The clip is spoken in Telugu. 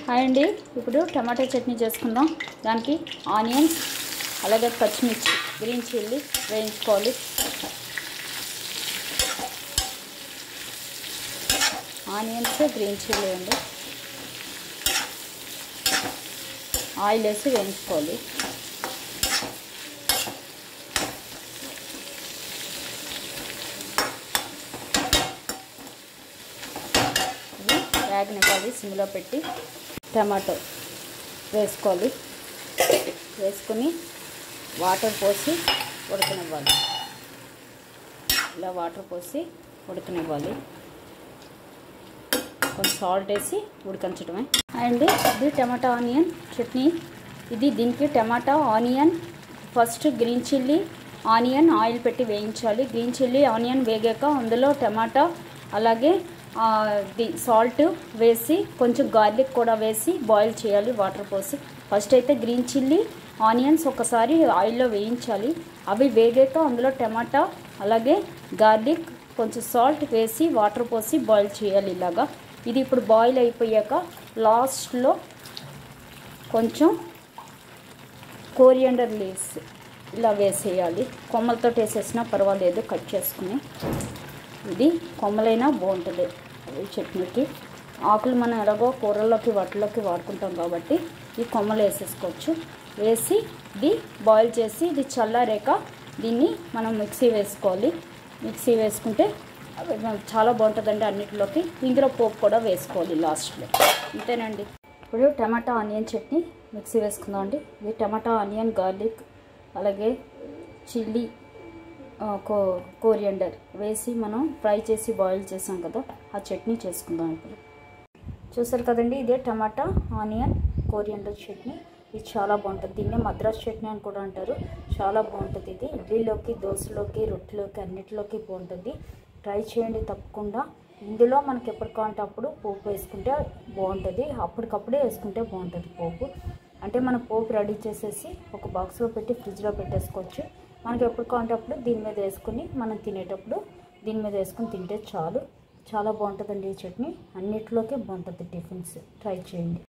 హాయ్ అండి, ఇప్పుడు టమాటా చట్నీ చేసుకుందాం. దానికి ఆనియన్స్ అలాగే పచ్చిమిర్చి గ్రీన్ చిల్లీ వేయించుకోవాలి. ఆనియన్స్ గ్రీన్ చిల్లీ అండి, ఆయిల్ వేసి వేయించుకోవాలి. వేగనివ్వాలి సిమ్లో పెట్టి. టమాటో వేసుకోవాలి, వేసుకొని వాటర్ పోసి ఉడకనివ్వాలి. ఇలా వాటర్ పోసి ఉడకనివ్వాలి. కొంచెం సాల్ట్ వేసి ఉడికించడమే అండి. ఇది టమాటా ఆనియన్ చట్నీ. దీనికి tomato onion first green chilli onion oil పెట్టి వేయించాలి. గ్రీన్ చిల్లీ ఆనియన్ వేగాక అందులో టమాటా అలాగే సాల్ట్ వేసి కొంచెం గార్లిక్ కూడా వేసి బాయిల్ చేయాలి వాటర్ పోసి. ఫస్ట్ అయితే గ్రీన్ చిల్లీ ఆనియన్స్ ఒకసారి ఆయిల్లో వేయించాలి. అవి వేగాక అందులో టమాటా అలాగే గార్లిక్ కొంచెం సాల్ట్ వేసి వాటర్ పోసి బాయిల్ చేయాలి ఇలాగా. ఇది ఇప్పుడు బాయిల్ అయిపోయాక లాస్ట్లో కొంచెం కోరియాండర్ లీవ్స్ ఇలా వేసేయాలి. కొమ్మలతో వేసేసినా పర్వాలేదు, కట్ చేసుకుని. ఇది కొమ్మలైనా బాగుంటుంది ఈ చట్నీకి. ఆకులు మనం ఎలాగో కూరల్లోకి వాటిలోకి వాడుకుంటాం కాబట్టి ఈ కొమ్మలు వేసేసుకోవచ్చు. వేసి ఇది బాయిల్ చేసి ఇది చల్లారాక దీన్ని మనం మిక్సీ వేసుకోవాలి. మిక్సీ వేసుకుంటే చాలా బాగుంటుందండి అన్నిటిలోకి. ఇందులో పోపు కూడా వేసుకోవాలి లాస్ట్లో. అంతేనండి. ఇప్పుడు టమాటా ఆనియన్ చట్నీ మిక్సీ వేసుకుందామండి. ఇది టమాటా ఆనియన్ గార్లిక్ అలాగే చిల్లీ కోరియాండర్ వేసి మనం ఫ్రై చేసి బాయిల్ చేసాం కదా, ఆ చట్నీ చేసుకుందాం. ఇప్పుడు చూసారు కదండి, ఇదే టమాటా ఆనియన్ కోరియాండర్ చట్నీ. ఇది చాలా బాగుంటుంది. దీన్నే మద్రాస్ చట్నీ అని కూడా అంటారు. చాలా బాగుంటుంది. ఇది ఇడ్లీలోకి, దోశలోకి, రొట్టెలోకి అన్నిటిలోకి బాగుంటుంది. ట్రై చేయండి తప్పకుండా. ఇందులో మనకి ఎప్పుడు కావాలంటే అప్పుడు పోపు వేసుకుంటే బాగుంటుంది. అప్పటికప్పుడే వేసుకుంటే బాగుంటుంది పోపు. అంటే మనం పోపు రెడీ చేసేసి ఒక బాక్స్లో పెట్టి ఫ్రిడ్జ్లో పెట్టేసుకోవచ్చు. మనకి ఎప్పుడు కావాలంటే అప్పుడు దీని మీద వేసుకుని మనం తినేటప్పుడు దీని మీద వేసుకుని తింటే చాలు. చాలా బాగుంటుందండి ఈ చట్నీ. అన్నిటిలోకి బాగుంటుంది టిఫిన్స్. ట్రై చేయండి.